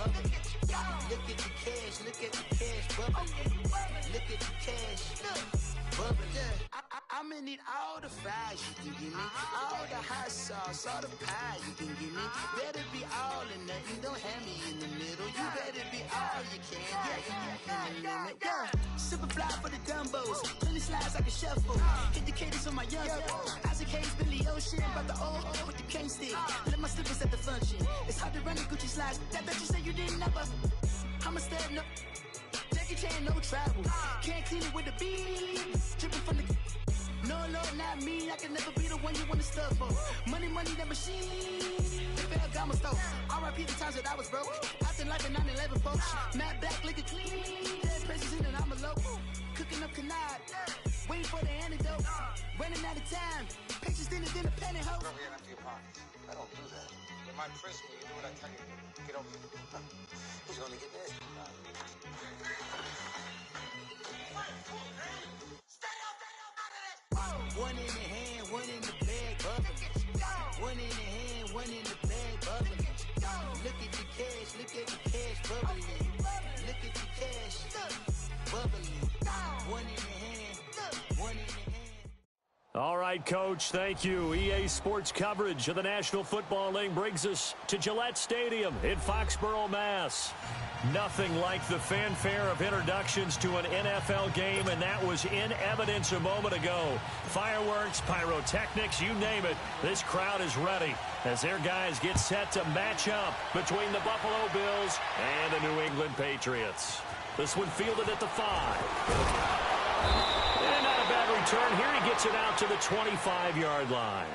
bubbling. Look at the cash, bubbling. Look at the cash, bubbling. I'ma need all the fries you can give me, all the hot sauce, all the pie you can give me. Better be all or nothing, don't have me in the middle. You better be all you can, yeah. Super fly for the Dumbos, plenty slides like a shuffle. Hit the cadence on my young Isaac Hayes, Billy Ocean, about the old with the cane stick. Let my slippers at the function. It's hard to run the Gucci slides. That you say you didn't never. I'ma step no. Jackie Chan, no travel. Can't clean it with the beat. Dripping from the. No, Lord, not me. I can never be the one you wanna stuff for. Money, that machine. Got my stove. R.I.P. the times that I was broke. Acting like a 9/11 folks. Matte black, liquor clean. Dead presents in and I'm a local. Cooking up canard. Waiting for the antidote. Running out of time. Pictures thinner than a pantyhose. Over here and empty your pockets. I don't do that. In my prison, you do what I tell you to do. Get over here. He's gonna get this. Stay out of this. One in the hand, one in the bag, bubbling. One in the hand, one in the bag, bubbling. Look at the cash, bubbling. Look at the cash, bubbling. One in the hand, one in the hand. All right, Coach, thank you. EA Sports coverage of the National Football League brings us to Gillette Stadium in Foxborough, Mass. Nothing like the fanfare of introductions to an NFL game, and that was in evidence a moment ago. Fireworks, pyrotechnics, you name it. This crowd is ready as their guys get set to match up between the Buffalo Bills and the New England Patriots. This one fielded at the 5. And not a bad return. Here he gets it out to the 25-yard line.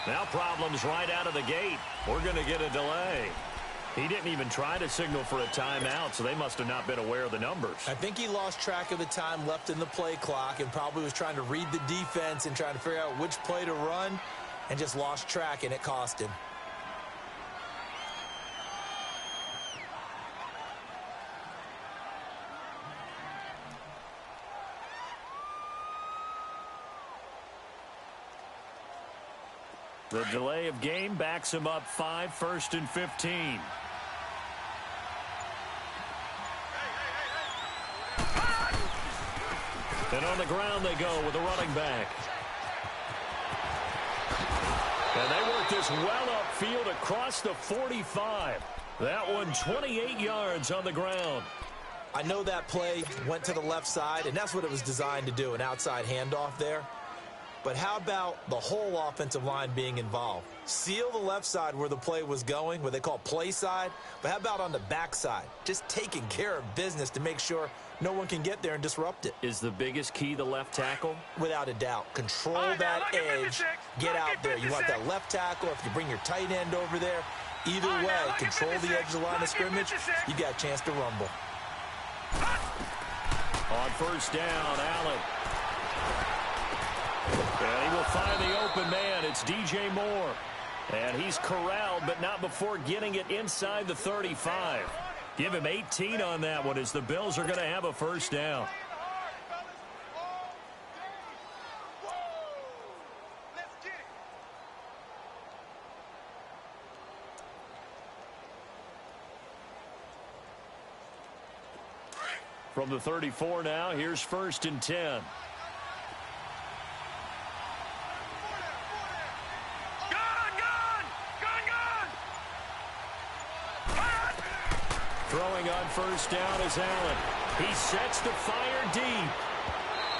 Now problems right out of the gate. We're going to get a delay. He didn't even try to signal for a timeout, so they must have not been aware of the numbers. I think he lost track of the time left in the play clock and probably was trying to read the defense and trying to figure out which play to run and just lost track, and it cost him. The delay of game backs him up 5, 1st and 15. And on the ground they go with a running back. And they work this well upfield across the 45. That one 28 yards on the ground. I know that play went to the left side, and that's what it was designed to do, an outside handoff there. But how about the whole offensive line being involved? Seal the left side where the play was going, what they call play side. But how about on the back side? Just taking care of business to make sure no one can get there and disrupt it. Is the biggest key the left tackle? Without a doubt. Control that edge. Get out there. You want that left tackle. If you bring your tight end over there, either way, control the edge of the line of scrimmage. You got a chance to rumble. On first down, Allen. And he will find the open man. It's DJ Moore. And he's corralled, but not before getting it inside the 35. Give him 18 on that one as the Bills are going to have a first down. From the 34 now, here's 1st and 10. Throwing on first down is Allen. He sets the fire deep.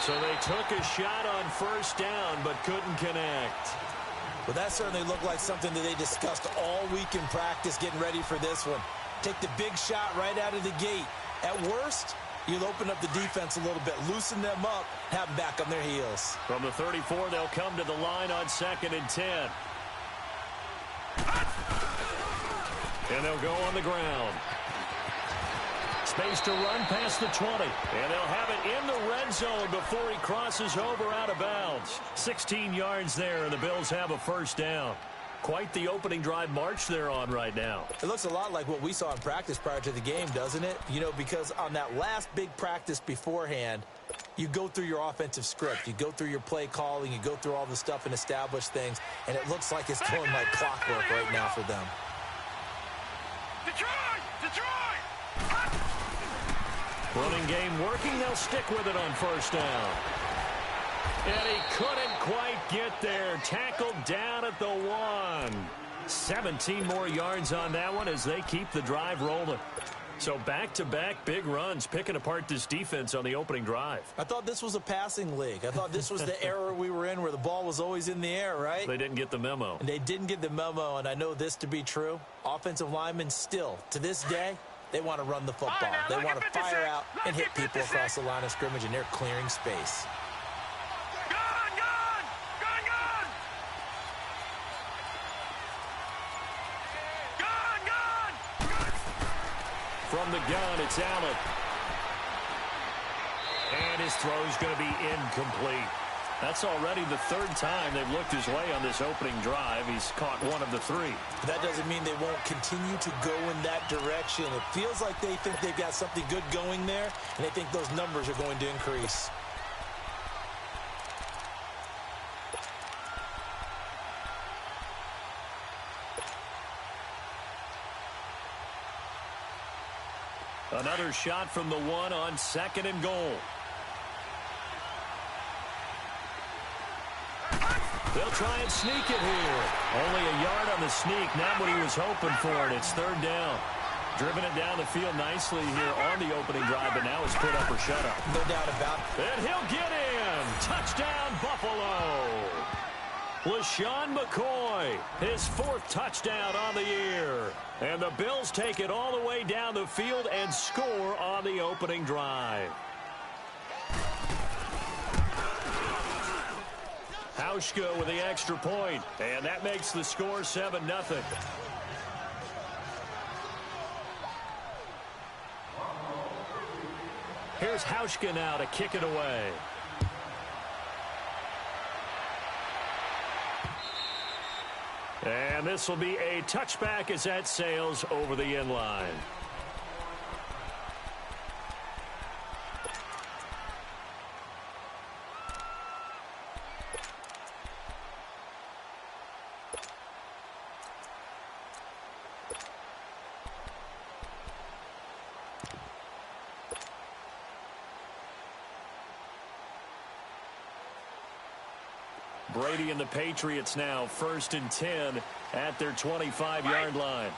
So they took a shot on first down but couldn't connect. Well, that certainly looked like something that they discussed all week in practice getting ready for this one. Take the big shot right out of the gate. At worst, You'll open up the defense a little bit, loosen them up, have them back on their heels. From the 34, they'll come to the line on 2nd and 10. And they'll go on the ground. Space to run past the 20. And they'll have it in the red zone before he crosses over out of bounds. 16 yards there, and the Bills have a first down. Quite the opening drive march they're on right now. It looks a lot like what we saw in practice prior to the game, doesn't it? You know, because on that last big practice beforehand, you go through your offensive script. You go through your play calling. You go through all the stuff and establish things. And it looks like it's going like clockwork right now for them. Detroit! Running game working. They'll stick with it on first down. And he couldn't quite get there. Tackled down at the 1. 17 more yards on that one as they keep the drive rolling. So back-to-back big runs, picking apart this defense on the opening drive. I thought this was a passing league. I thought this was the era we were in where the ball was always in the air, right? They didn't get the memo. And they didn't get the memo, and I know this to be true. Offensive linemen still, to this day, they want to run the football. They want to fire out and hit people across the line of scrimmage, and they're clearing space. From the gun, it's Allen. And his throw's going to be incomplete. That's already the 3rd time they've looked his way on this opening drive. He's caught 1 of the 3. That doesn't mean they won't continue to go in that direction. It feels like they think they've got something good going there, and they think those numbers are going to increase. Another shot from the 1 on 2nd and goal. They'll try and sneak it here. Only a yard on the sneak, not what he was hoping for, and it's 3rd down. Driven it down the field nicely here on the opening drive, but now it's put up or shut up. No doubt about it. And he'll get in. Touchdown, Buffalo. LaShawn McCoy, his 4th touchdown on the year. And the Bills take it all the way down the field and score on the opening drive. Hauschka with the extra point, and that makes the score 7-0. Here's Hauschka now to kick it away. And this will be a touchback as that sails over the end line. Brady and the Patriots now 1st and 10 at their 25-yard line.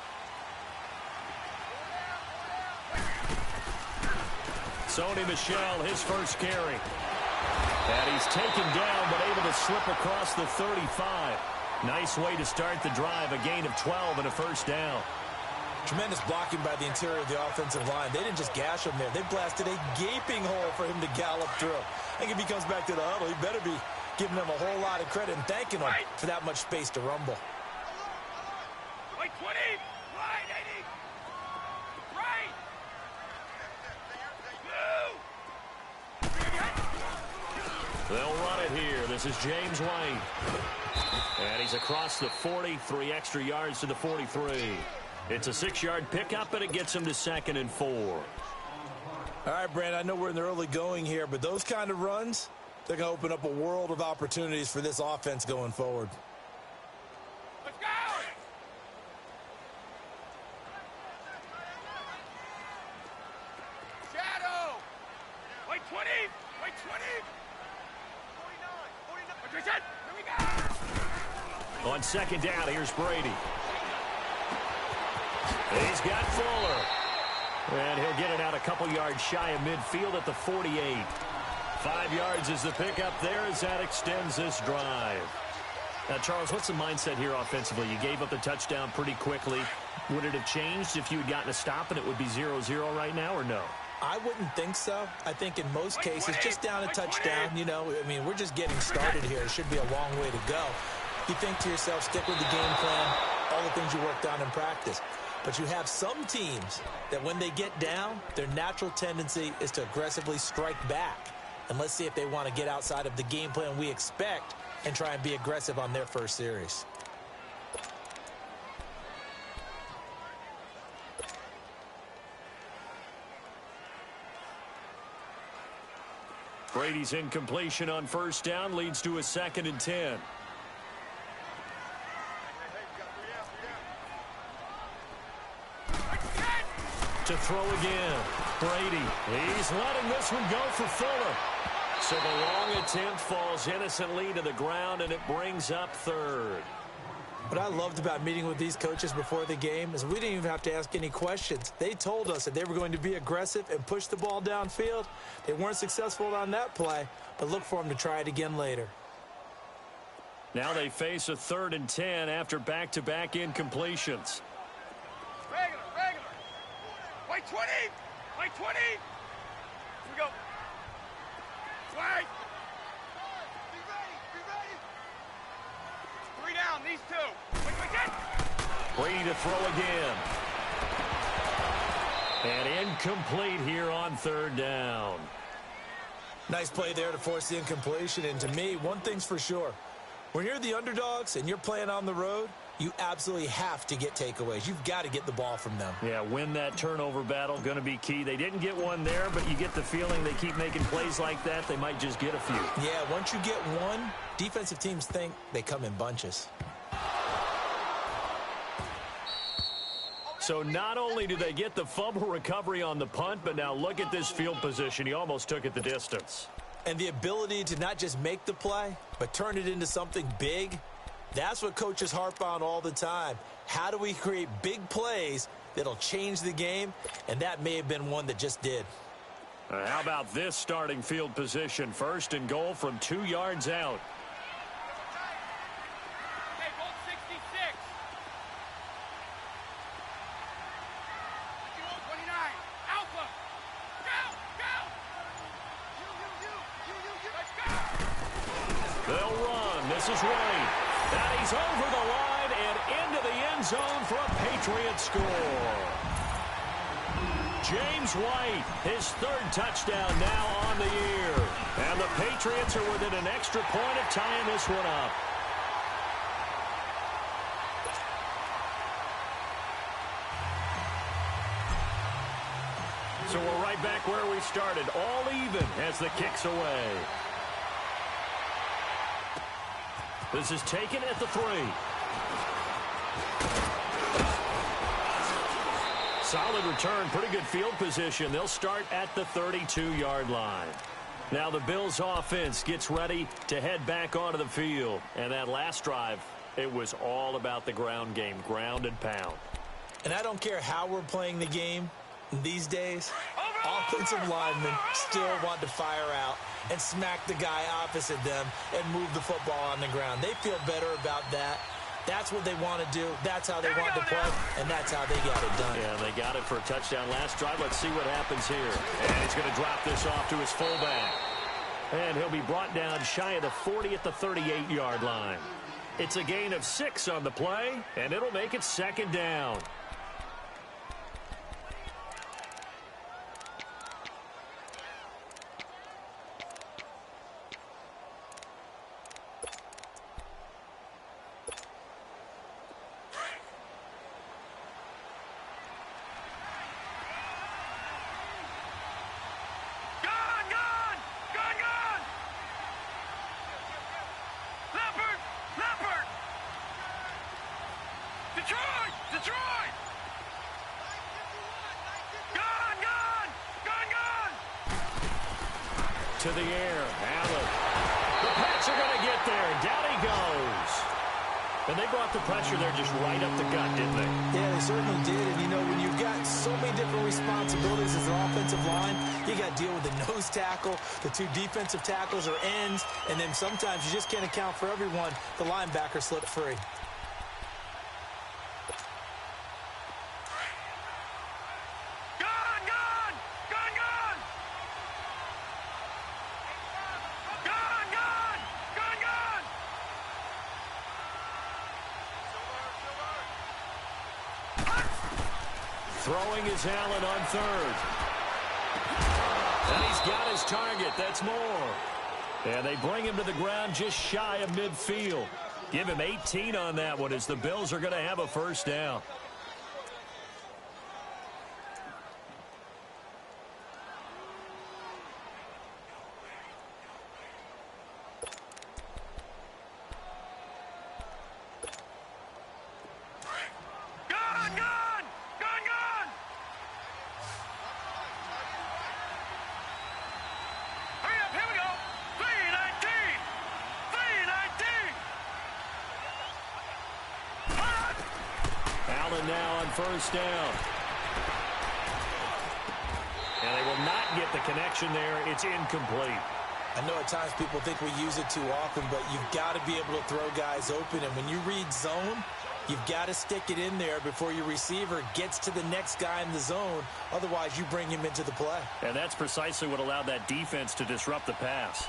Sony Michel, his first carry. And he's taken down but able to slip across the 35. Nice way to start the drive, a gain of 12 and a first down. Tremendous blocking by the interior of the offensive line. They didn't just gash him there. They blasted a gaping hole for him to gallop through. I think if he comes back to the huddle, he better be giving them a whole lot of credit and thanking them for that much space to rumble. Right 20, right 80, right. They'll run it here. This is James White. And he's across the 40, 3 extra yards to the 43. It's a 6-yard pickup, and it gets him to 2nd and 4. All right, Brandon, I know we're in the early going here, but those kind of runs, they're going to open up a world of opportunities for this offense going forward. Let's go! Shadow! White 20! White 20! 49! 49! Here we go! On 2nd down, here's Brady. He's got Fuller. And he'll get it out a couple yards shy of midfield at the 48. 5 yards is the pickup there as that extends this drive. Now, Charles, what's the mindset here offensively? You gave up the touchdown pretty quickly. Would it have changed if you had gotten a stop and it would be 0-0 right now or no? I wouldn't think so. I think in most cases, just down a touchdown, you know, I mean, we're just getting started here. It should be a long way to go. You think to yourself, stick with the game plan, all the things you worked on in practice. But you have some teams that when they get down, their natural tendency is to aggressively strike back. And let's see if they want to get outside of the game plan we expect and try and be aggressive on their first series. Brady's incompletion on first down leads to a 2nd and 10. To throw again. Brady, he's letting this one go for Fuller. So the long attempt falls innocently to the ground, and it brings up 3rd. What I loved about meeting with these coaches before the game is we didn't even have to ask any questions. They told us that they were going to be aggressive and push the ball downfield. They weren't successful on that play, but look for them to try it again later. Now they face a 3rd and 10 after back-to-back incompletions. Regular. White 20. White 20. Here we go. White. Be ready. 3 down, these 2. Quick. Brady to throw again. And incomplete here on 3rd down. Nice play there to force the incompletion. And to me, one thing's for sure. When you're the underdogs and you're playing on the road, you absolutely have to get takeaways. You've got to get the ball from them. Yeah, win that turnover battle, going to be key. They didn't get one there, but you get the feeling they keep making plays like that, they might just get a few. Yeah, once you get one, defensive teams think they come in bunches. So not only do they get the fumble recovery on the punt, but now look at this field position. He almost took it the distance. And the ability to not just make the play, but turn it into something big, that's what coaches harp on all the time. How do we create big plays that'll change the game? And that may have been one that just did. How about this starting field position? 1st and goal from 2 yards out. Hey, Bolt 66. 29. Alpha. Go. You. Let's go. They'll run. This is White. And he's over the line and into the end zone for a Patriot score. James White, his 3rd touchdown now on the year. And the Patriots are within an extra point of tying this one up. So we're right back where we started, all even as the kick's away. This is taken at the 3. Solid return, pretty good field position. They'll start at the 32-yard line. Now the Bills offense gets ready to head back onto the field. And that last drive, it was all about the ground game, ground and pound. And I don't care how we're playing the game these days, offensive linemen still want to fire out and smack the guy opposite them and move the football on the ground. They feel better about that. That's what they want to do. That's how they want to play, and that's how they got it done. Yeah, they got it for a touchdown last drive. Let's see what happens here. And he's going to drop this off to his fullback. And he'll be brought down shy of the 40 at the 38-yard line. It's a gain of 6 on the play, and it'll make it 2nd down. Detroit! Gone! To the air, Allen. The Pats are going to get there. Down he goes. And they brought the pressure there just right up the gut, didn't they? Yeah, they certainly did. And, you know, when you've got so many different responsibilities as an offensive line, you got to deal with the nose tackle, the 2 defensive tackles or ends, and then sometimes you just can't account for everyone. The linebacker slipped free. Gone! Throwing is Allen on third. And he's got his target. That's more. And they bring him to the ground just shy of midfield. Give him 18 on that one as the Bills are going to have a first down. Now on first down. And they will not get the connection there. It's incomplete. I know at times people think we use it too often, but you've got to be able to throw guys open. And when you read zone, you've got to stick it in there before your receiver gets to the next guy in the zone. Otherwise, you bring him into the play. And that's precisely what allowed that defense to disrupt the pass.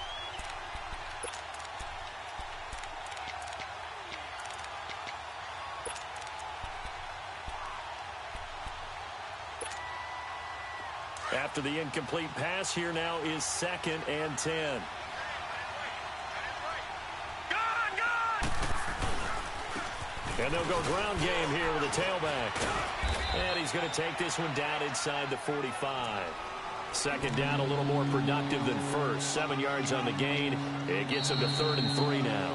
After the incomplete pass, here now is 2nd and 10. And they'll go ground game here with a tailback. And he's going to take this one down inside the 45. Second down, a little more productive than first. 7 yards on the gain. It gets him to 3rd and 3 now.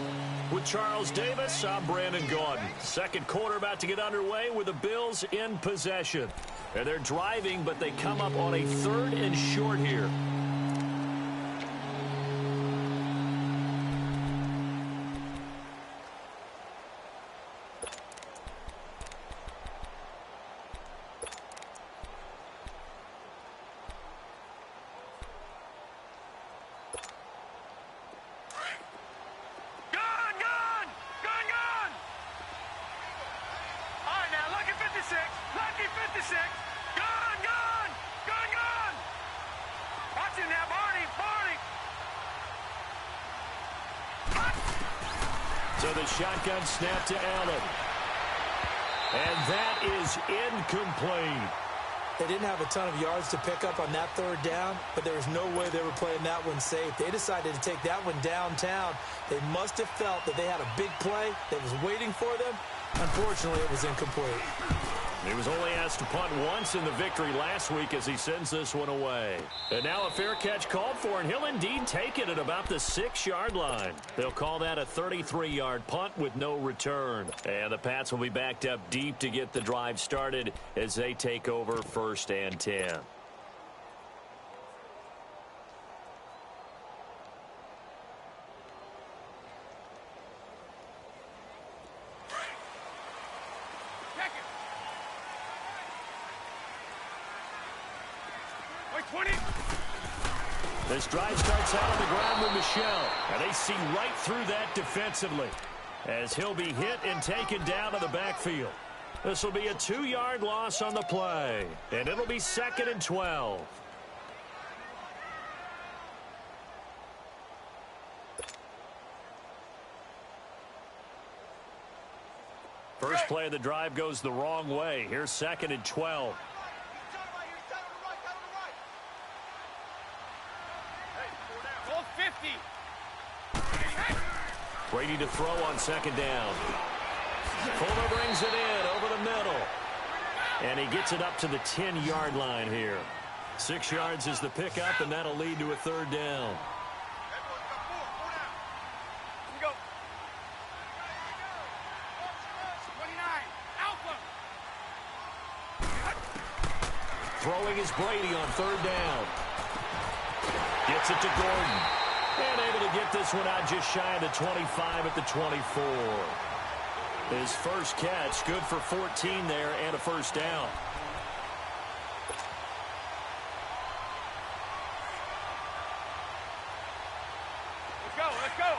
With Charles Davis, I'm Brandon Gaudin. Second quarter about to get underway with the Bills in possession. And they're driving, but they come up on a 3rd and short here. So the shotgun snap to Allen. And that is incomplete. They didn't have a ton of yards to pick up on that 3rd down, but there was no way they were playing that one safe. They decided to take that one downtown. They must have felt that they had a big play that was waiting for them. Unfortunately, it was incomplete. He was only asked to punt once in the victory last week as he sends this one away. And now a fair catch called for, and he'll indeed take it at about the 6-yard line. They'll call that a 33-yard punt with no return. And the Pats will be backed up deep to get the drive started as they take over 1st and 10. This drive starts out on the ground with Michel. And they see right through that defensively as he'll be hit and taken down to the backfield. This will be a 2-yard loss on the play. And it'll be 2nd and 12. First play of the drive goes the wrong way. Here's 2nd and 12. Brady to throw on 2nd down. Fuller brings it in over the middle. And he gets it up to the 10-yard line here. 6 yards is the pickup, and that'll lead to a 3rd down. Throwing is Brady on 3rd down. Gets it to Gordon. And able to get this one out just shy of the 25 at the 24. His first catch, good for 14 there and a first down. Let's go, let's go.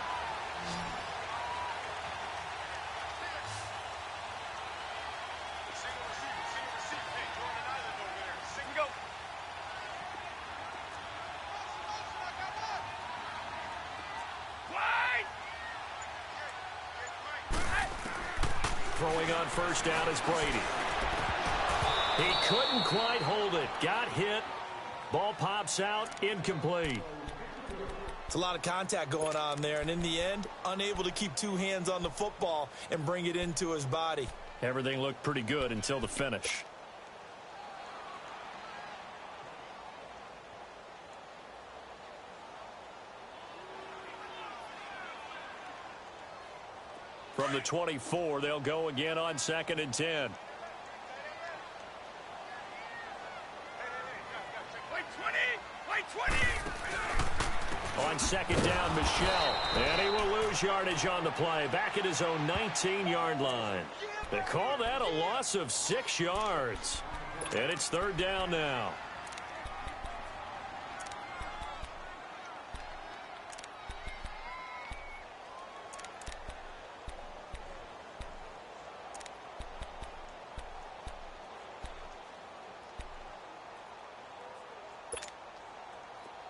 Throwing on first down is Brady. He couldn't quite hold it. Got hit. Ball pops out, incomplete. It's a lot of contact going on there, and in the end, unable to keep two hands on the football and bring it into his body. Everything looked pretty good until the finish. From the 24, they'll go again on 2nd and 10. On 2nd down, Michel. And he will lose yardage on the play. Back at his own 19-yard line. They call that a loss of 6 yards. And it's 3rd down now.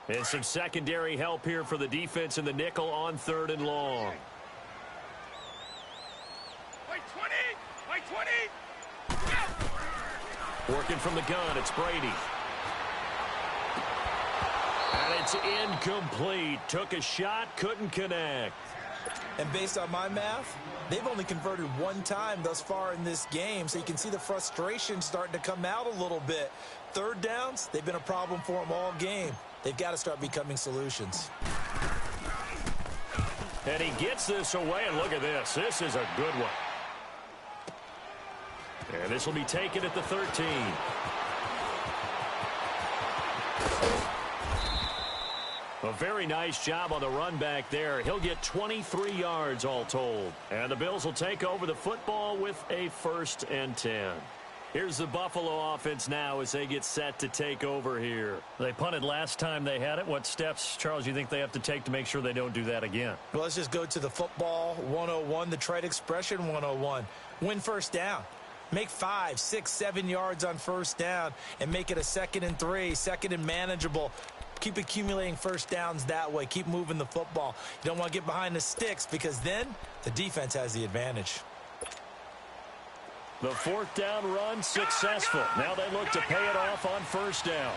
And some secondary help here for the defense in the nickel on 3rd and long. Wait 20! Wait 20! Working from the gun, it's Brady. And it's incomplete. Took a shot, couldn't connect. And based on my math, they've only converted 1 time thus far in this game, so you can see the frustration starting to come out a little bit. 3rd downs, they've been a problem for them all game. They've got to start becoming solutions. And he gets this away, and look at this. This is a good one. And this will be taken at the 13. A very nice job on the run back there. He'll get 23 yards all told. And the Bills will take over the football with a 1st and 10. Here's the Buffalo offense now as they get set to take over here. They punted last time they had it. What steps, Charles, do you think they have to take to make sure they don't do that again? Well, let's just go to the football 101, the trade expression 101. Win 1st down. Make 5, 6, 7 yards on 1st down and make it a 2nd and 3, 2nd and manageable. Keep accumulating 1st downs that way. Keep moving the football. You don't want to get behind the sticks because then the defense has the advantage. The 4th down run successful. Now they look to pay it off on 1st down.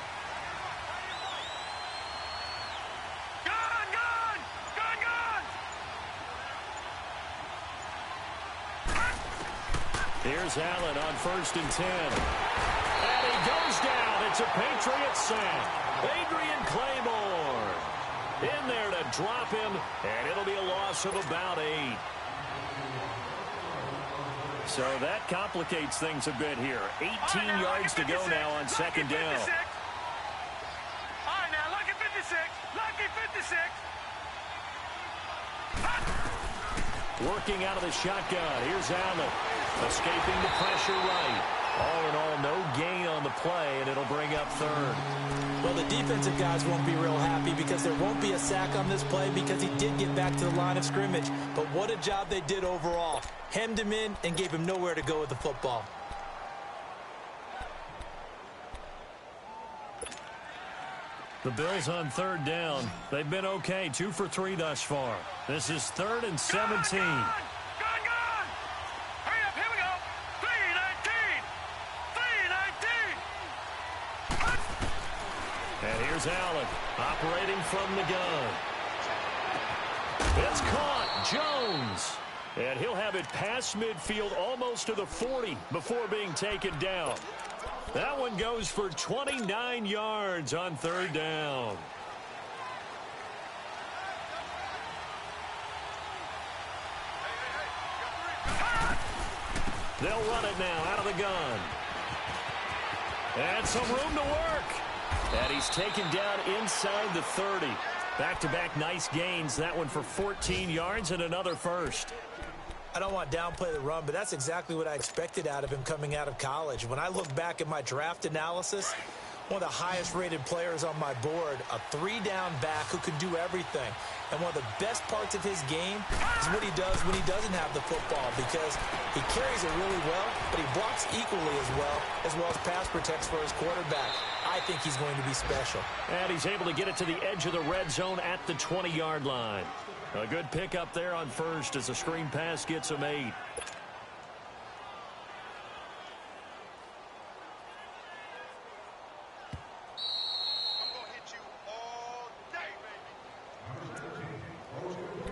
Here's Allen on 1st and 10. And he goes down. It's a Patriot sack. Adrian Claymore in there to drop him, and it'll be a loss of about 8. So that complicates things a bit here. 18 yards to go now on 2nd down. All right, now, lucky 56. Lucky 56. Working out of the shotgun. Here's Allen. Escaping the pressure right. All in all, no gain on the play, and it'll bring up 3rd. Well, the defensive guys won't be real happy because there won't be a sack on this play because he did get back to the line of scrimmage. But what a job they did overall. Hemmed him in and gave him nowhere to go with the football. The Bills on 3rd down. They've been okay, 2 for 3 thus far. This is 3rd and 17. Gone! Hurry up, here we go! 3:19! 3:19! And here's Allen, operating from the gun. It's caught, Jones. And he'll have it past midfield almost to the 40 before being taken down. That one goes for 29 yards on 3rd down. They'll run it now out of the gun. And some room to work. And he's taken down inside the 30. Back-to-back nice gains. That one for 14 yards and another 1st. I don't want to downplay the run, but that's exactly what I expected out of him coming out of college. When I look back at my draft analysis, one of the highest-rated players on my board, a 3-down back who can do everything. And one of the best parts of his game is what he does when he doesn't have the football because he carries it really well, but he blocks equally as well as pass protects for his quarterback. I think he's going to be special. And he's able to get it to the edge of the red zone at the 20-yard line. A good pickup there on 1st as a screen pass gets him 8.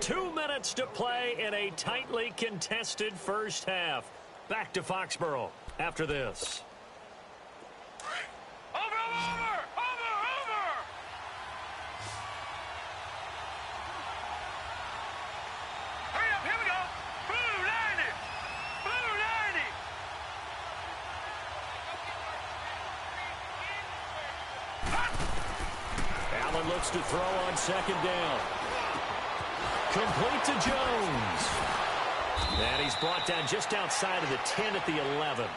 2 minutes to play in a tightly contested first half. Back to Foxborough after this. Over! Hurry up, here we go! Blue 90! Blue 90! Allen looks to throw on second down. Complete to Jones. And he's brought down just outside of the 10 at the 11.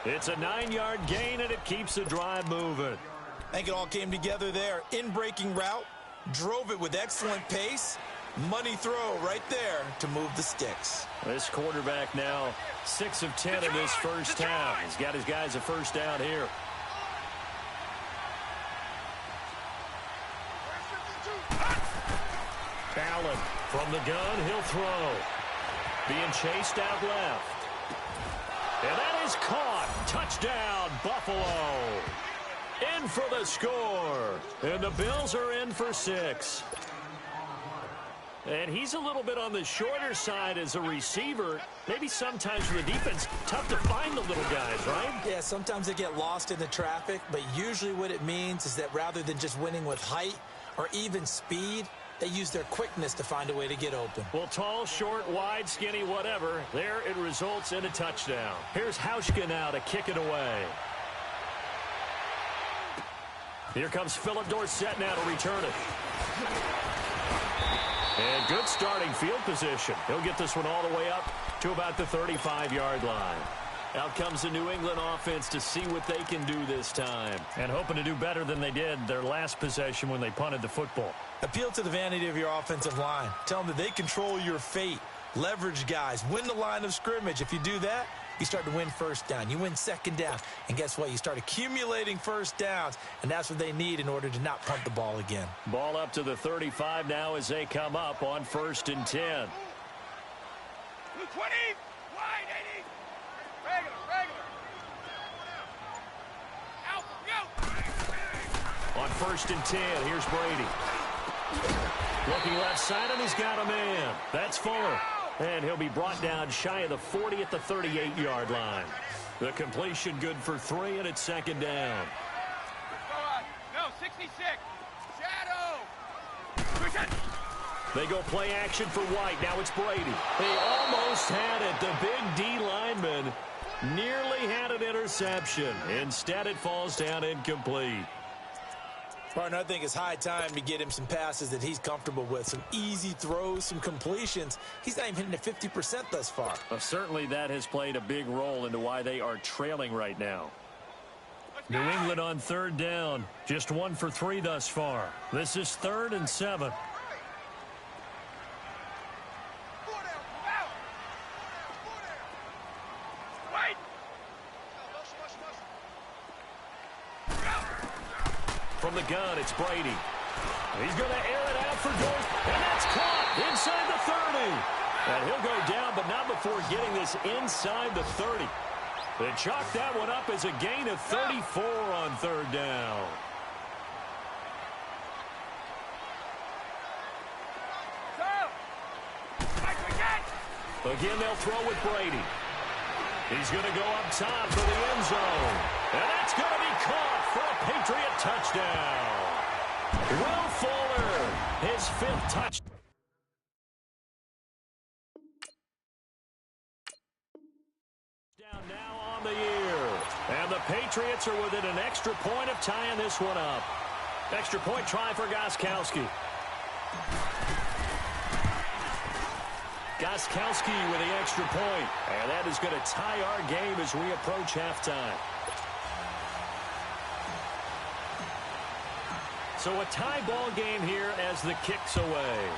It's a 9-yard gain, and it keeps the drive moving. I think it all came together there. In-breaking route, drove it with excellent pace. Money throw right there to move the sticks. This quarterback now 6 of 10 in this first half. He's got his guys a first down here. Allen from the gun, he'll throw. Being chased out left. And that is caught. Touchdown, Buffalo. In for the score. And the Bills are in for 6. And he's a little bit on the shorter side as a receiver. Maybe sometimes for the defense, tough to find the little guys, right? Yeah, sometimes they get lost in the traffic, but usually what it means is that rather than just winning with height or even speed, they use their quickness to find a way to get open. Well, tall, short, wide, skinny, whatever. There it results in a touchdown. Here's Hauschka now to kick it away. Here comes Philip Dorsett now to return it. And good starting field position. He'll get this one all the way up to about the 35-yard line. Out comes the New England offense to see what they can do this time. And hoping to do better than they did their last possession when they punted the football. Appeal to the vanity of your offensive line. Tell them that they control your fate. Leverage guys. Win the line of scrimmage. If you do that, you start to win first down. You win second down. And guess what? You start accumulating first downs. And that's what they need in order to not punt the ball again. Ball up to the 35 now as they come up on 1st and 10. Blue 20! Wide 80! Regular! Out! On 1st and 10, here's Brady. Looking left side, and he's got a man. That's Fuller. And he'll be brought down shy of the 40 at the 38-yard line. The completion good for 3, and it's second down. No, 66. Shadow. Push it. They go play action for White. Now it's Brady. He almost had it. The big D lineman nearly had an interception. Instead, it falls down incomplete. Partner, I think it's high time to get him some passes that he's comfortable with. Some easy throws, some completions. He's not even hitting at 50% thus far. Well, certainly that has played a big role into why they are trailing right now. New England on 3rd down. Just 1 for 3 thus far. This is 3rd and 7. From the gun, it's Brady. He's going to air it out for Dorf, and that's caught inside the 30. And he'll go down, but not before getting this inside the 30. They chalk that one up as a gain of 34 on 3rd down. Again, they'll throw with Brady. He's going to go up top for the end zone. And that's going to be caught for a Patriot touchdown. Will Fuller, his 5th touchdown. Now on the year. And the Patriots are within an extra point of tying this one up. Extra point try for Gostkowski. Gostkowski with the extra point. And that is going to tie our game as we approach halftime. So a tie ball game here as the kick's away.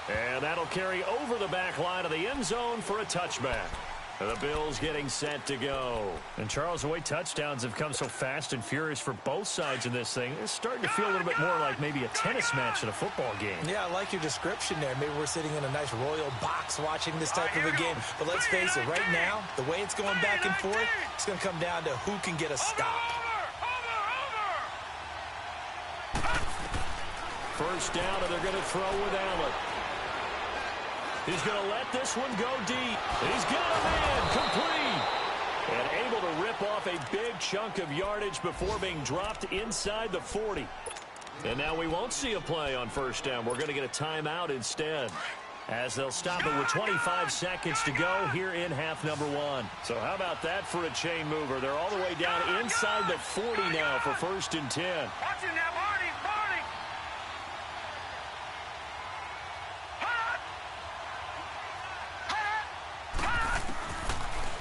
And that'll carry over the back line of the end zone for a touchback. The Bills getting set to go. And Charles, the way touchdowns have come so fast and furious for both sides in this thing, it's starting to feel a little bit more like maybe a tennis match in a football game. Yeah, I like your description there. Maybe we're sitting in a nice royal box watching this type of a game. But let's face it, right now, the way it's going back and forth, it's going to come down to who can get a stop. first down, and they're going to throw with Allen. He's going to let this one go deep. He's got a man complete. And able to rip off a big chunk of yardage before being dropped inside the 40. And now we won't see a play on first down. We're going to get a timeout instead, as they'll stop it with 25 seconds to go here in half number 1. So how about that for a chain mover? They're all the way down inside the 40 now for 1st and 10. Watching that, Marty, Marty.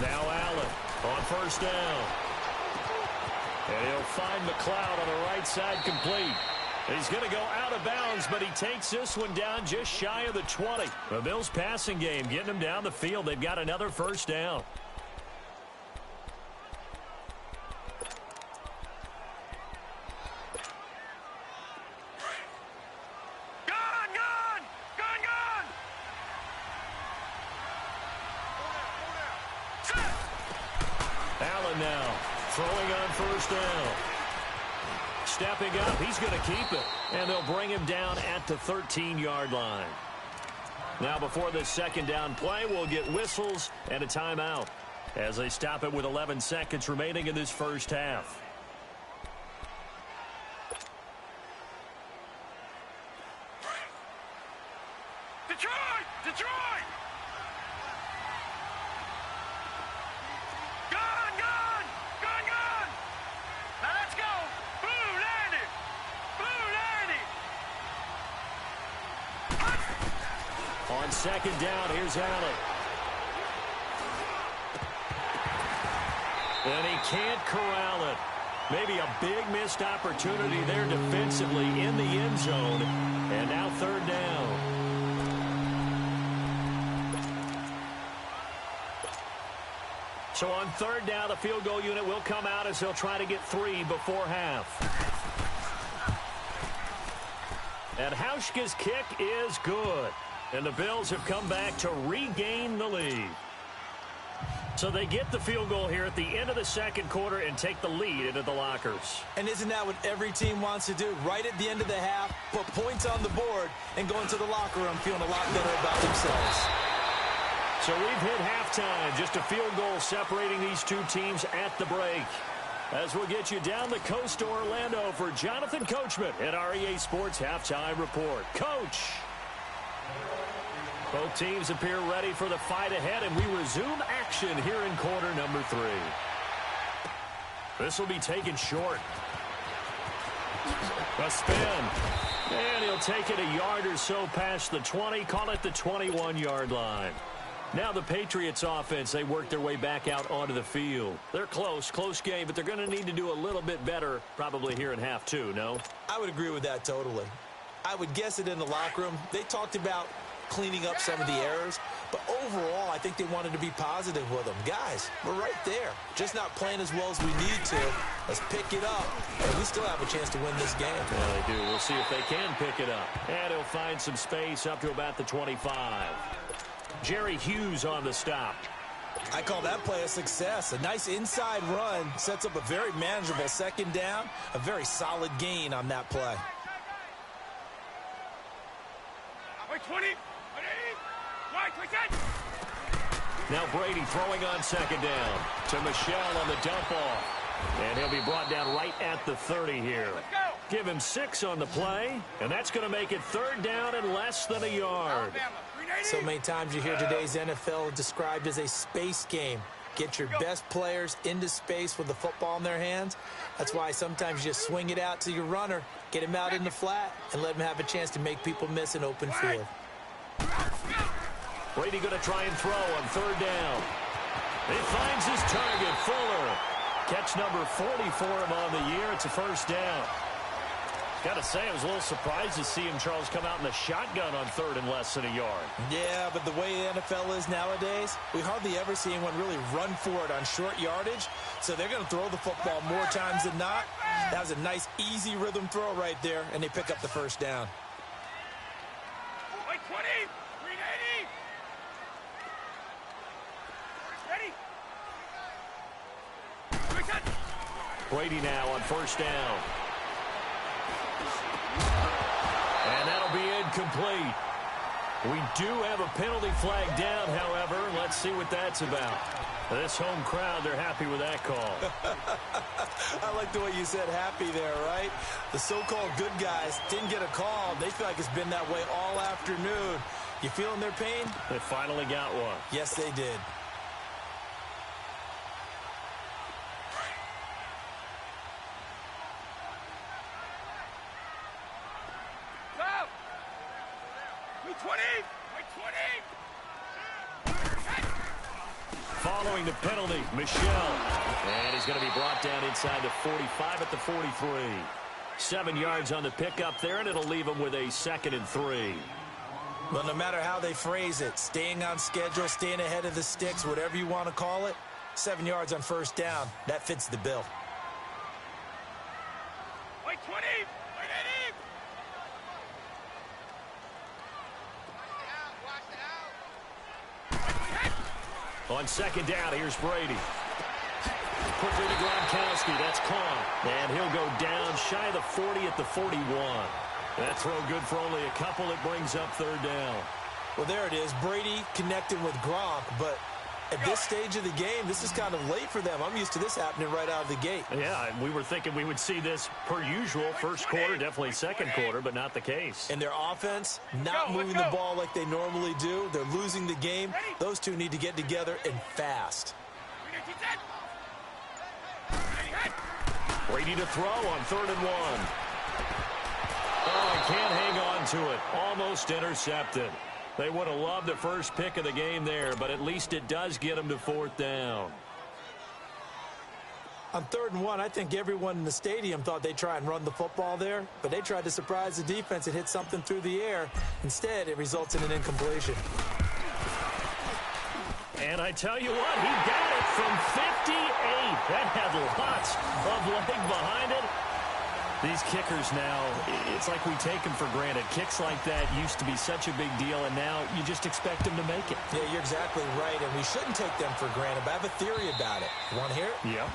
Now Allen on first down. And he'll find McLeod on the right side complete. He's going to go out of bounds, but he takes this one down just shy of the 20. The Bills passing game getting them down the field. They've got another first down. Allen now throwing on first down. Stepping up, he's going to keep it. And they'll bring him down at the 13-yard line. Now before this second down play, we'll get whistles and a timeout as they stop it with 11 seconds remaining in this first half. Detroit! Detroit! Gun! Gun! Gun! Gun! Now let's go! Blue Landy! Blue Landy! On second down, here's Allen. And he can't corral it. Maybe a big missed opportunity there defensively in the end zone. And now third down. So on third down, the field goal unit will come out as they'll try to get 3 before half. And Hauschka's kick is good. And the Bills have come back to regain the lead. So they get the field goal here at the end of the second quarter and take the lead into the lockers. And isn't that what every team wants to do? Right at the end of the half, put points on the board, and go into the locker room feeling a lot better about themselves. So we've hit halftime. Just a field goal separating these two teams at the break. As we'll get you down the coast to Orlando for Jonathan Coachman at our EA Sports Halftime Report. Coach! Both teams appear ready for the fight ahead, and we resume action here in quarter number 3. This will be taken short. A spin. And he'll take it a yard or so past the 20, call it the 21-yard line. Now the Patriots offense, they work their way back out onto the field. They're close game, but they're going to need to do a little bit better probably here in half 2, no? I would agree with that totally. I would guess it in the locker room. They talked about cleaning up some of the errors, but overall, I think they wanted to be positive with them. Guys, we're right there. Just not playing as well as we need to. Let's pick it up, and we still have a chance to win this game. Yeah, they do. We'll see if they can pick it up. And he'll find some space up to about the 25. Jerry Hughes on the stop. I call that play a success. A nice inside run sets up a very manageable second down, a very solid gain on that play. Wait, 20! Now Brady throwing on second down to Michelle on the dump off. And he'll be brought down right at the 30 here. Give him 6 on the play, and that's going to make it third down and less than a yard. So many times you hear today's NFL described as a space game. Get your best players into space with the football in their hands. That's why sometimes you just swing it out to your runner, get him out in the flat, and let him have a chance to make people miss an open field. Brady going to try and throw on third down. He finds his target, Fuller. Catch number 40 for him on the year. It's a first down. Got to say, I was a little surprised to see him, Charles, come out in the shotgun on third and less than a yard. Yeah, but the way the NFL is nowadays, we hardly ever see anyone really run for it on short yardage. So they're going to throw the football more times than not. That was a nice, easy rhythm throw right there, and they pick up the first down. Wait, 20! 380! Ready? Brady now on first down. And that'll be incomplete. We do have a penalty flag down, however. Let's see what that's about. This home crowd, they're happy with that call. I like the way you said happy there, right? The so-called good guys didn't get a call. They feel like it's been that way all afternoon. You feeling their pain? They finally got one. Yes, they did. Following the penalty, Michel. And he's going to be brought down inside the 45 at the 43. 7 yards on the pickup there, and it'll leave him with a 2nd and 3. Well, no matter how they phrase it, staying on schedule, staying ahead of the sticks, whatever you want to call it, 7 yards on first down, that fits the bill. Wait, 20! On 2nd down, here's Brady. Quickly to Gronkowski. That's caught. And he'll go down shy of the 40 at the 41. That throw good for only a couple. It brings up 3rd down. Well, there it is. Brady connecting with Gronk, but at this stage of the game, this is kind of late for them. I'm used to this happening right out of the gate. Yeah, we were thinking we would see this per usual. First quarter, definitely second quarter, but not the case. And their offense not moving the ball like they normally do. They're losing the game. Those two need to get together and fast. Brady to throw on 3rd and 1. Oh, he can't hang on to it. Almost intercepted. They would have loved the first pick of the game there, but at least it does get them to 4th down. On 3rd and 1, I think everyone in the stadium thought they'd try and run the football there, but they tried to surprise the defense and hit something through the air. Instead, it results in an incompletion. And I tell you what, he got it from 58. That had lots of leg behind it. These kickers now, it's like we take them for granted. Kicks like that used to be such a big deal, and now you just expect them to make it. Yeah, you're exactly right, and we shouldn't take them for granted, but I have a theory about it. You want to hear it? Yeah.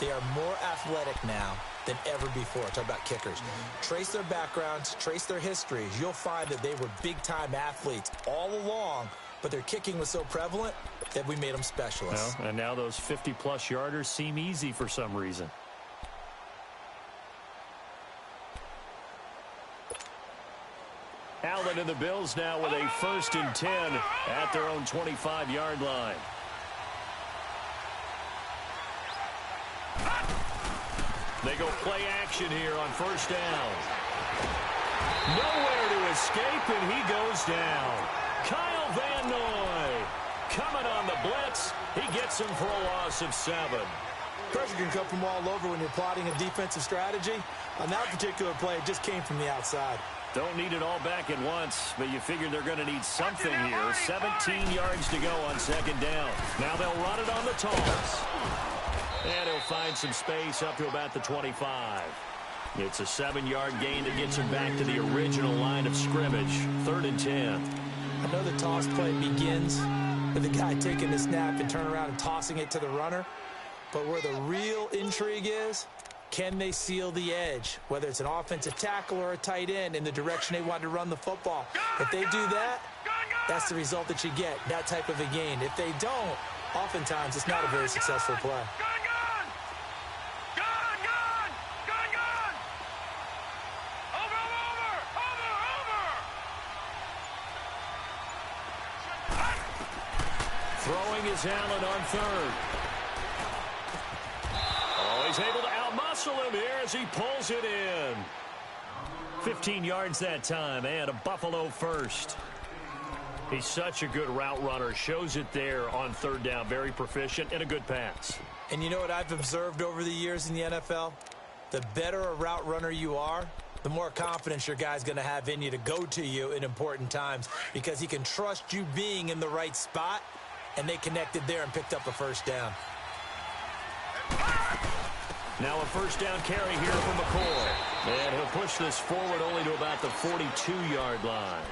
They are more athletic now than ever before. Talk about kickers. Trace their backgrounds, trace their histories. You'll find that they were big-time athletes all along, but their kicking was so prevalent that we made them specialists. Well, and now those 50-plus yarders seem easy for some reason. Allen and the Bills now with a 1st and 10 at their own 25-yard line. They go play action here on 1st down. Nowhere to escape, and he goes down. Kyle Van Noy coming on the blitz. He gets him for a loss of 7. Pressure can come from all over when you're plotting a defensive strategy. On that particular play, it just came from the outside. Don't need it all back at once, but you figure they're going to need something here. 17 yards to go on 2nd down. Now they'll run it on the toss. And he'll find some space up to about the 25. It's a 7-yard gain that gets him back to the original line of scrimmage. 3rd and 10. I know the toss play begins with the guy taking the snap and turning around and tossing it to the runner. But where the real intrigue is, can they seal the edge, whether it's an offensive tackle or a tight end, in the direction they want to run the football? If they do that, that's the result that you get, that type of a gain. If they don't, oftentimes it's not a very successful play. Throwing is Allen on 3rd. Oh, he's able to outmuscle him here as he pulls it in. 15 yards that time, and a Buffalo 1st. He's such a good route runner. Shows it there on 3rd down. Very proficient and a good pass. And you know what I've observed over the years in the NFL? The better a route runner you are, the more confidence your guy's going to have in you to go to you in important times, because he can trust you being in the right spot, and they connected there and picked up a 1st down. Now a 1st down carry here from McCoy. And he'll push this forward only to about the 42-yard line.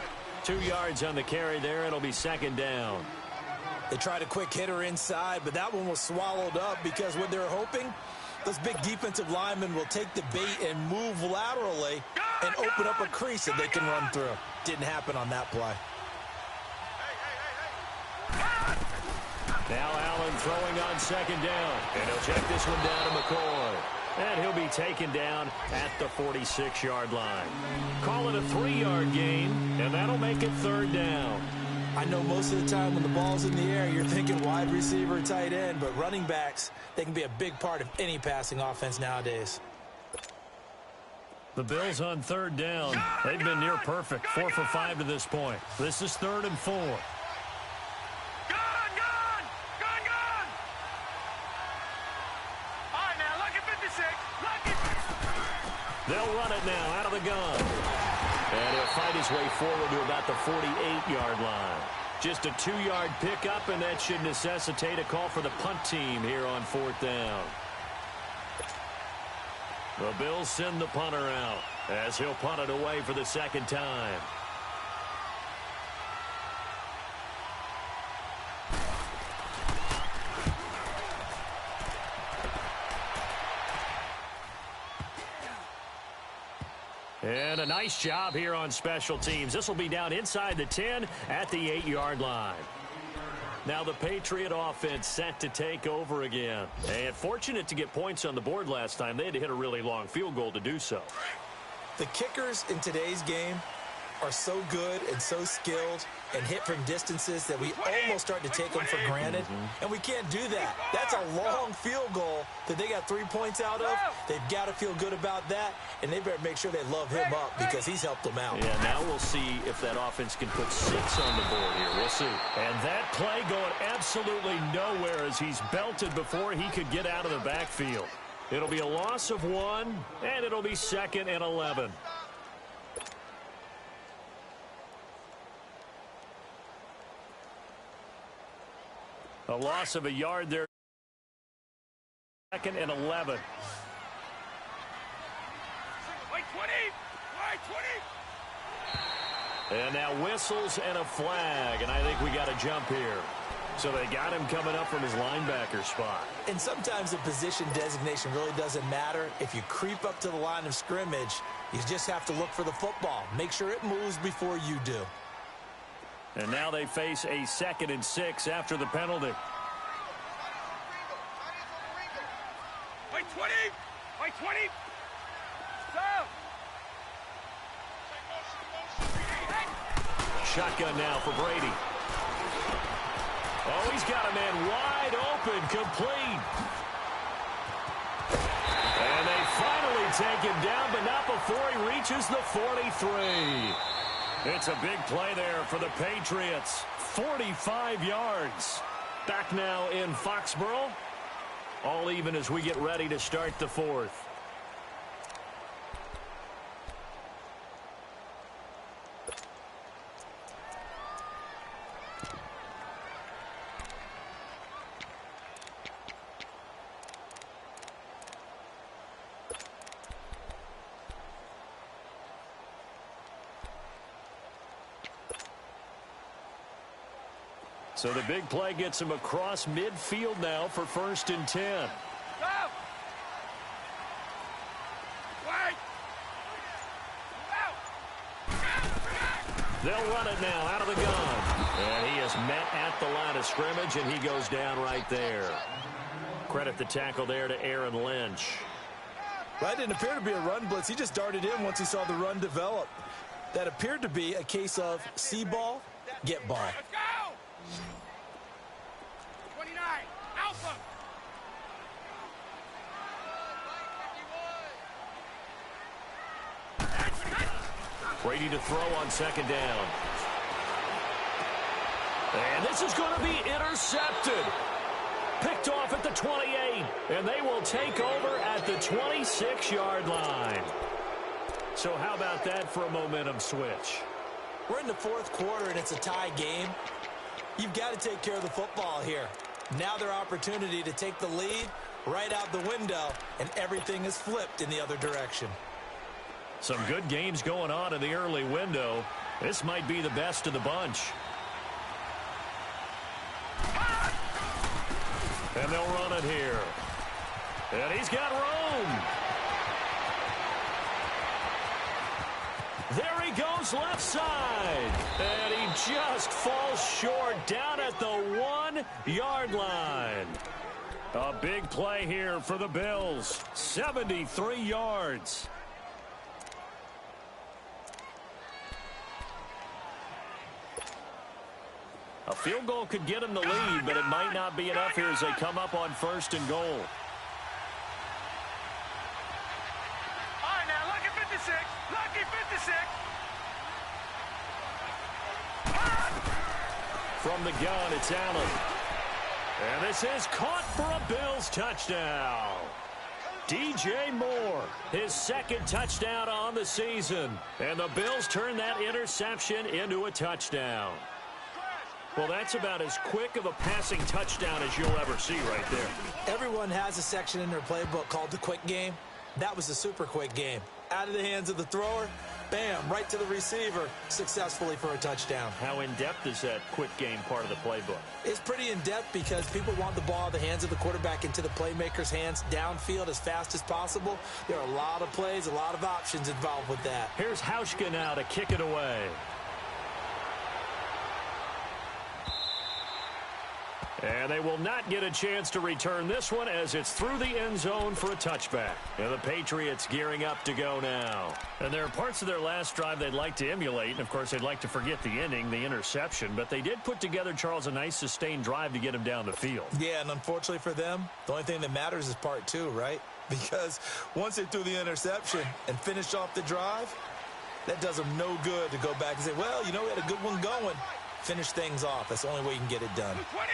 2 yards on the carry there. It'll be 2nd down. They tried a quick hitter inside, but that one was swallowed up because what they're hoping Those big defensive linemen will take the bait and move laterally and open up a crease that they can run through. Didn't happen on that play. Now Allen throwing on second down. And he'll check this one down to McCoy. And he'll be taken down at the 46-yard line. Call it a 3-yard gain, and that'll make it third down. I know most of the time when the ball's in the air, you're thinking wide receiver, tight end, but running backs, they can be a big part of any passing offense nowadays. The Bills on third down. They've been near perfect, 4 for 5 to this point. This is 3rd and 4. They'll run it now out of the gun. And he'll fight his way forward to about the 48-yard line. Just a 2-yard pickup, and that should necessitate a call for the punt team here on 4th down. The Bills send the punter out as he'll punt it away for the second time. And a nice job here on special teams. This will be down inside the 10 at the 8-yard line. Now the Patriot offense set to take over again. And fortunate to get points on the board last time. They had to hit a really long field goal to do so. The kickers in today's game are so good and so skilled and hit from distances that we almost start to take them for granted. And we can't do that. That's a long field goal that they got 3 points out of. They've got to feel good about that, and they better make sure they love him up because he's helped them out. Yeah, now we'll see if that offense can put 6 on the board here. We'll see. And that play going absolutely nowhere as he's belted before he could get out of the backfield. It'll be a loss of 1, and it'll be 2nd and 11. A loss of a yard there. 2nd and 11. Wait, 20! Wait, 20! And now whistles and a flag, and I think we got a jump here. So they got him coming up from his linebacker spot. And sometimes the position designation really doesn't matter. If you creep up to the line of scrimmage, you just have to look for the football. Make sure it moves before you do. And now they face a 2nd and 6 after the penalty. Wait, 20! Wait, 20! Stop! Shotgun now for Brady. Oh, he's got a man wide open, complete. And they finally take him down, but not before he reaches the 43. It's a big play there for the Patriots. 45 yards. Back now in Foxborough. All even as we get ready to start the 4th. So the big play gets him across midfield now for 1st and 10. Stop! Wait! They'll run it now out of the gun. And he is met at the line of scrimmage, and he goes down right there. Credit the tackle there to Aaron Lynch. That didn't appear to be a run blitz. He just darted in once he saw the run develop. That appeared to be a case of see ball, get ball. Let's go! 29, Alpha! Brady to throw on 2nd down. And this is going to be intercepted. Picked off at the 28. And they will take over at the 26-yard line. So how about that for a momentum switch? We're in the 4th quarter, and it's a tie game. You've got to take care of the football here. Now their opportunity to take the lead right out the window, and everything is flipped in the other direction. Some good games going on in the early window. This might be the best of the bunch. And they'll run it here. And he's got room. There he goes left side. And he just falls short down at the 1-yard line. A big play here for the Bills. 73 yards. A field goal could get him the lead, but it might not be enough here as they come up on 1st and goal. All right, now, lucky 56. Lucky 56. From the gun, it's Allen. And this is caught for a Bills touchdown. DJ Moore, his 2nd touchdown on the season. And the Bills turn that interception into a touchdown. Well, that's about as quick of a passing touchdown as you'll ever see right there. Everyone has a section in their playbook called the quick game. That was a super quick game. Out of the hands of the thrower, bam, right to the receiver, successfully for a touchdown. How in-depth is that quick game part of the playbook? It's pretty in-depth because people want the ball in the hands of the quarterback into the playmaker's hands downfield as fast as possible. There are a lot of plays, a lot of options involved with that. Here's Hauschka now to kick it away. And they will not get a chance to return this one as it's through the end zone for a touchback. And the Patriots gearing up to go now. And there are parts of their last drive they'd like to emulate. And, of course, they'd like to forget the ending, the interception. But they did put together, Charles, a nice sustained drive to get him down the field. Yeah, and unfortunately for them, the only thing that matters is part 2, right? Because once they threw the interception and finished off the drive, that does them no good to go back and say, well, you know, we had a good one going. Finish things off. That's the only way you can get it done. 20.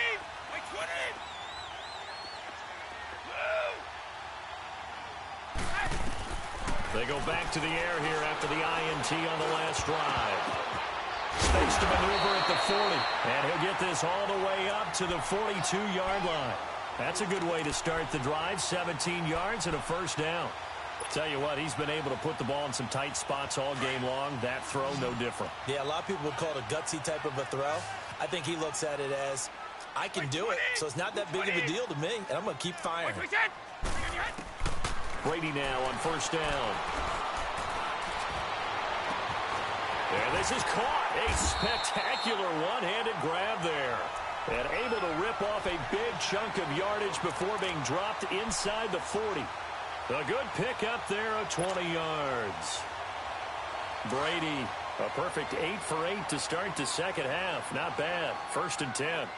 They go back to the air here after the INT on the last drive. Space to maneuver at the 40. And he'll get this all the way up to the 42-yard line. That's a good way to start the drive. 17 yards and a 1st down. Tell you what, he's been able to put the ball in some tight spots all game long. That throw, no different. Yeah, a lot of people would call it a gutsy type of a throw. I think he looks at it as, I can do it, so it's not that big of a deal to me, and I'm going to keep firing. Brady now on 1st down. And this is caught. A spectacular one-handed grab there. And able to rip off a big chunk of yardage before being dropped inside the 40. A good pick up there of 20 yards. Brady, a perfect 8 for 8 to start the second half. Not bad. 1st and 10.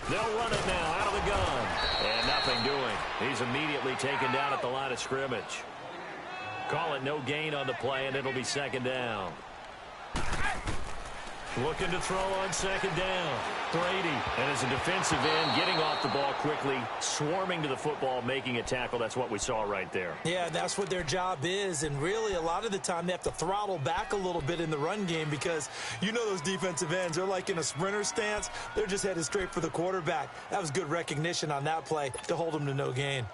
They'll run it now out of the gun. And nothing doing. He's immediately taken down at the line of scrimmage. Call it no gain on the play, and it'll be 2nd down. Looking to throw on 2nd down. Brady, and as a defensive end, getting off the ball quickly, swarming to the football, making a tackle. That's what we saw right there. Yeah, that's what their job is, and really a lot of the time they have to throttle back a little bit in the run game because you know those defensive ends, they're like in a sprinter stance. They're just headed straight for the quarterback. That was good recognition on that play to hold them to no gain.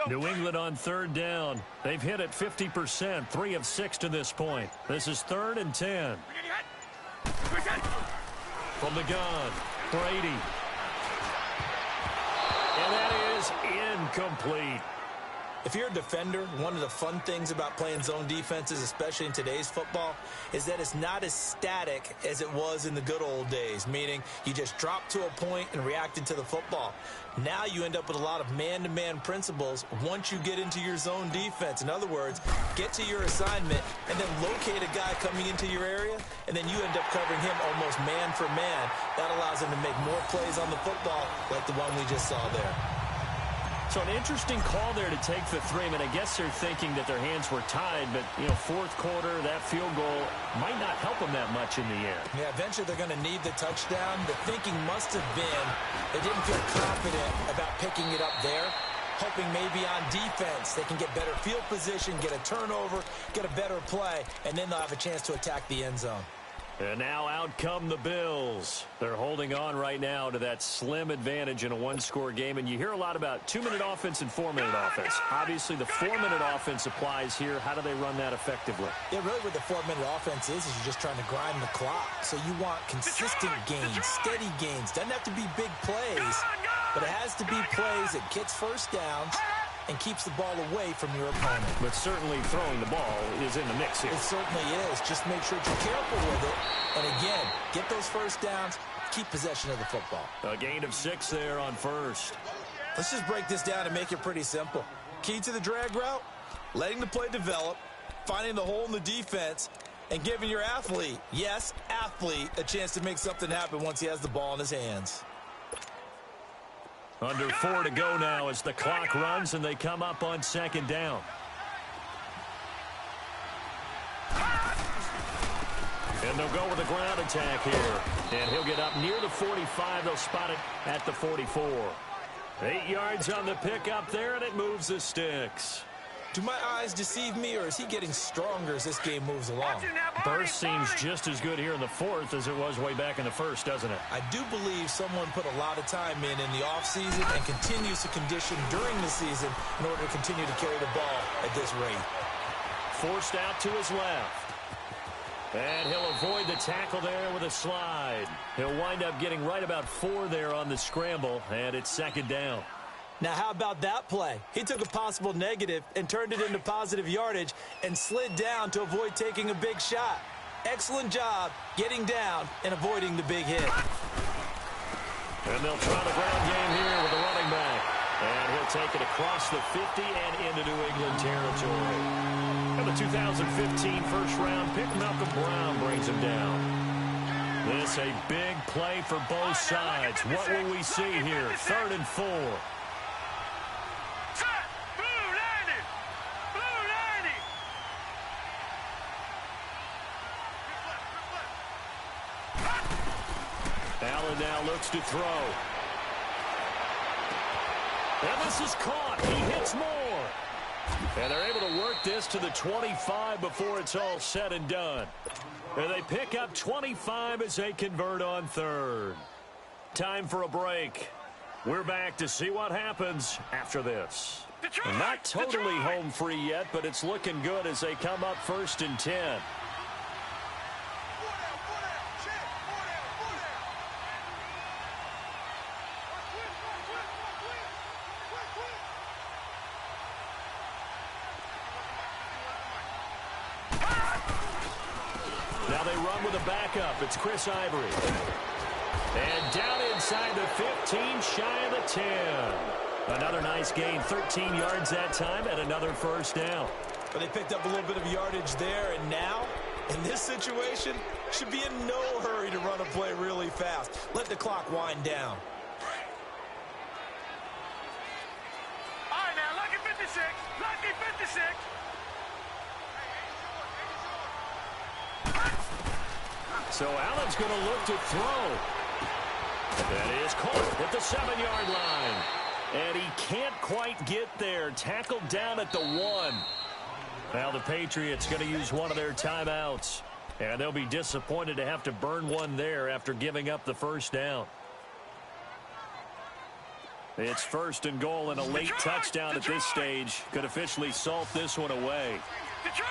New England on 3rd down. They've hit it 50%, 3 of 6 to this point. This is 3rd and 10. From the gun, Brady. And that is incomplete. If you're a defender, one of the fun things about playing zone defenses, especially in today's football, is that it's not as static as it was in the good old days, meaning you just drop to a point and reacted to the football. Now you end up with a lot of man-to-man principles once you get into your zone defense. In other words, get to your assignment and then locate a guy coming into your area, and then you end up covering him almost man for man. That allows him to make more plays on the football like the one we just saw there. So an interesting call there to take the 3. I mean, I guess they're thinking that their hands were tied, but, you know, 4th quarter, that field goal might not help them that much in the end. Yeah, eventually they're going to need the touchdown. The thinking must have been they didn't feel confident about picking it up there. hoping maybe on defense they can get better field position, get a turnover, get a better play, and then they'll have a chance to attack the end zone. And now out come the Bills. They're holding on right now to that slim advantage in a one-score game. And you hear a lot about 2-minute offense and 4-minute offense. Obviously, the 4-minute offense applies here. How do they run that effectively? Yeah, really what the 4-minute offense is you're just trying to grind the clock. So you want consistent gains, steady gains. Doesn't have to be big plays, but it has to be plays that gets first downs and keeps the ball away from your opponent. But certainly throwing the ball is in the mix here. It certainly is. Just make sure that you're careful with it. And again, get those first downs, keep possession of the football. A gain of 6 there on first. Let's just break this down and make it pretty simple. Key to the drag route, letting the play develop, finding the hole in the defense, and giving your athlete, yes, athlete, a chance to make something happen once he has the ball in his hands. Under 4 to go now as the clock runs and they come up on second down. And they'll go with a ground attack here. And he'll get up near the 45. They'll spot it at the 44. 8 yards on the pickup there, and it moves the sticks. Do my eyes deceive me, or is he getting stronger as this game moves along? Burst seems just as good here in the fourth as it was way back in the first, doesn't it? I do believe someone put a lot of time in the offseason and continues to condition during the season in order to continue to carry the ball at this rate. Forced out to his left. And he'll avoid the tackle there with a slide. He'll wind up getting right about 4 there on the scramble, and it's second down. Now, how about that play? He took a possible negative and turned it into positive yardage and slid down to avoid taking a big shot. Excellent job getting down and avoiding the big hit. And they'll try the ground game here with the running back. And he'll take it across the 50 and into New England territory. And the 2015 first-round pick, Malcolm Brown, brings him down. This a big play for both sides. What will we see here? 3rd and 4. Allen now looks to throw. And this is caught. He hits more. And they're able to work this to the 25 before it's all said and done. And they pick up 25 as they convert on 3rd. Time for a break. We're back to see what happens after this. Not totally home free yet, but it's looking good as they come up 1st and 10. Now they run with a backup. It's Chris Ivory. And down inside the 15, shy of the 10. Another nice gain, 13 yards that time, and another first down. But they picked up a little bit of yardage there, and now, in this situation, should be in no hurry to run a play really fast. Let the clock wind down. All right, now, lucky 56. Lucky 56. So Allen's going to look to throw. That is caught at the 7-yard line. And he can't quite get there. Tackled down at the 1. Now the Patriots going to use one of their timeouts. And they'll be disappointed to have to burn one there after giving up the first down. It's 1st and goal, and a late touchdown at this stage could officially salt this one away. Detroit!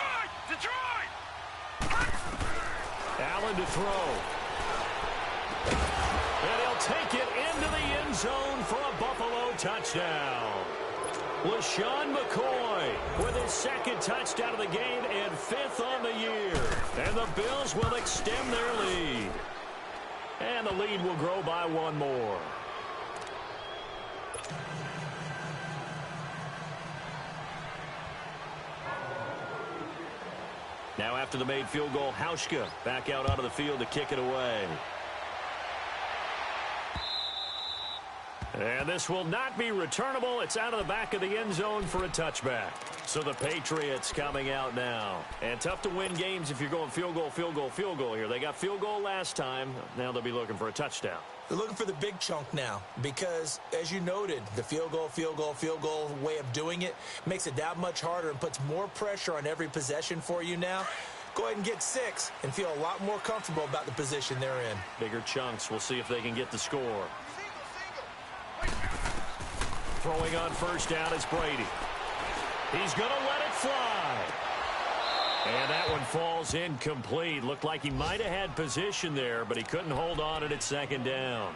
Allen to throw. And he'll take it into the end zone for a Buffalo touchdown. LaShawn McCoy with his 2nd touchdown of the game and 5th on the year. And the Bills will extend their lead. And the lead will grow by 1 more. Now after the made field goal, Hauschka back out onto the field to kick it away. And this will not be returnable. It's out of the back of the end zone for a touchback. So the Patriots coming out now. And tough to win games if you're going field goal, field goal, field goal here. They got field goal last time. Now they'll be looking for a touchdown. They're looking for the big chunk now because, as you noted, the field goal way of doing it makes it that much harder and puts more pressure on every possession for you now. Go ahead and get 6 and feel a lot more comfortable about the position they're in. Bigger chunks. We'll see if they can get the score. Throwing on first down is Brady. He's going to let it fly. And that one falls incomplete. Looked like he might have had position there, but he couldn't hold on at second down.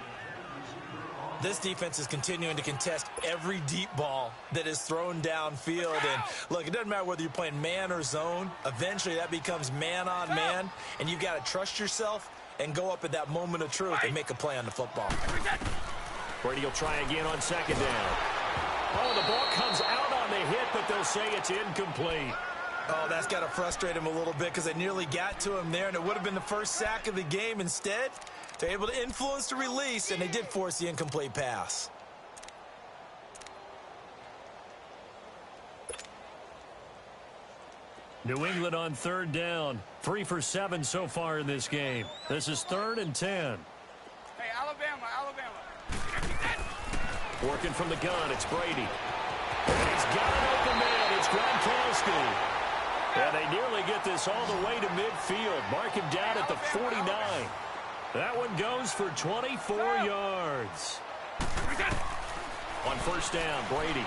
This defense is continuing to contest every deep ball that is thrown downfield. And, look, it doesn't matter whether you're playing man or zone. Eventually, that becomes man on man, and you've got to trust yourself and go up at that moment of truth and make a play on the football. Brady will try again on second down. Oh, the ball comes out on the hit, but they'll say it's incomplete. Oh, that's got to frustrate him a little bit because they nearly got to him there, and it would have been the first sack of the game. Instead, they're able to influence the release, and they did force the incomplete pass. New England on third down. 3 for 7 so far in this game. This is 3rd and 10. Hey, Alabama. Working from the gun, it's Brady. And he's got an open man. It's Gronkowski. And they nearly get this all the way to midfield. Mark him down at the 49. That one goes for 24 yards. On first down, Brady.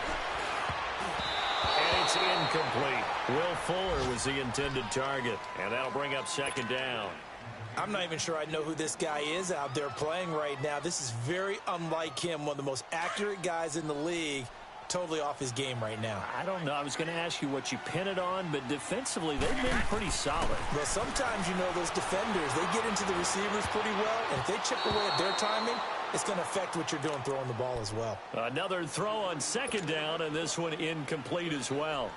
And it's incomplete. Will Fuller was the intended target. And that'll bring up second down. I'm not even sure I know who this guy is out there playing right now. This is very unlike him, one of the most accurate guys in the league. Totally off his game right now. I don't know. I was going to ask you what you pin it on, but defensively, they've been pretty solid. Well, sometimes, you know, those defenders, they get into the receivers pretty well, and if they chip away at their timing, it's going to affect what you're doing throwing the ball as well. Another throw on second down, and this one incomplete as well.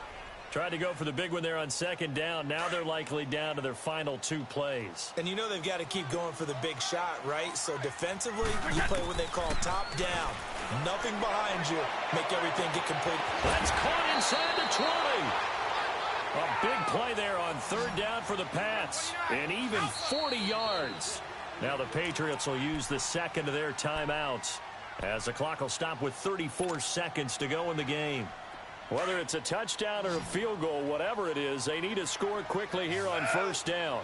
Tried to go for the big one there on second down. Now they're likely down to their final 2 plays. And you know they've got to keep going for the big shot, right? So defensively, you play what they call top down. Nothing behind you. Make everything get complete. That's caught inside the 20. A big play there on third down for the Pats. And even 40 yards. Now the Patriots will use the second of their timeouts as the clock will stop with 34 seconds to go in the game. Whether it's a touchdown or a field goal, whatever it is, they need to score quickly here on first down.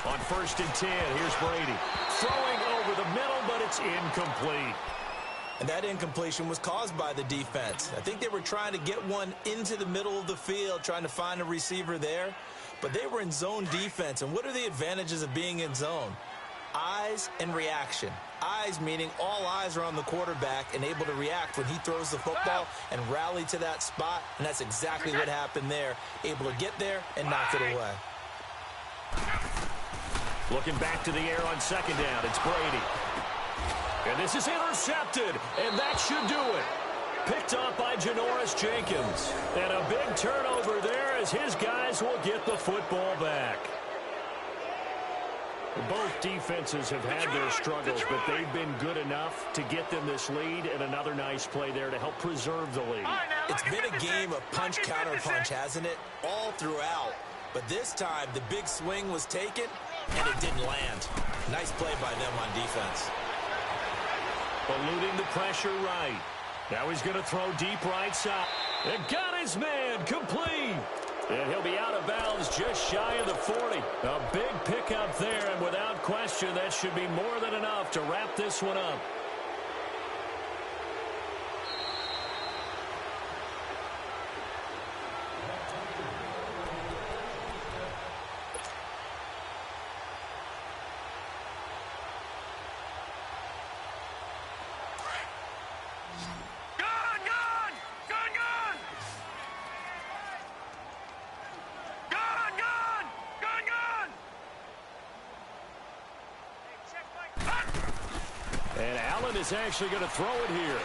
On 1st and 10, here's Brady. Throwing over the middle, but it's incomplete. And that incompletion was caused by the defense. I think they were trying to get one into the middle of the field, trying to find a receiver there. But they were in zone defense. And what are the advantages of being in zone? Eyes and reaction. Eyes meaning all eyes are on the quarterback and able to react when he throws the football and rally to that spot. And that's exactly what happened there. Able to get there and knock it away. Looking back to the air on second down, it's Brady. And this is intercepted, and that should do it. Picked up by Janoris Jenkins. And a big turnover there as his guys will get the football back. Both defenses have had their struggles, but they've been good enough to get them this lead, and another nice play there to help preserve the lead. It's been a game of punch-counter-punch, hasn't it? All throughout. But this time, the big swing was taken, and it didn't land. Nice play by them on defense. Eluding the pressure right. Now he's going to throw deep right side. And got his man complete. And he'll be out of bounds just shy of the 40. A big pickup there, and without question, that should be more than enough to wrap this one up. And Allen is actually going to throw it here.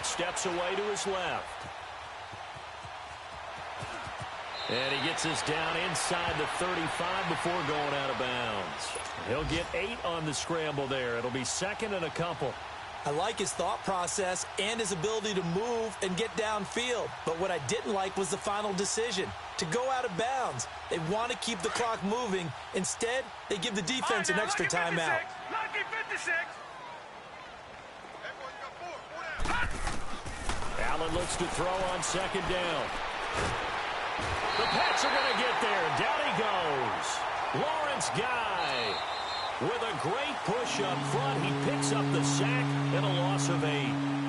Steps away to his left. And he gets this down inside the 35 before going out of bounds. He'll get 8 on the scramble there. It'll be second and a couple. I like his thought process and his ability to move and get downfield. But what I didn't like was the final decision, to go out of bounds. They want to keep the clock moving. Instead, they give the defense an extra timeout. Lucky 56. Allen looks to throw on second down. The Pats are going to get there. Down he goes. Lawrence Guy with a great push up front. He picks up the sack and a loss of 8.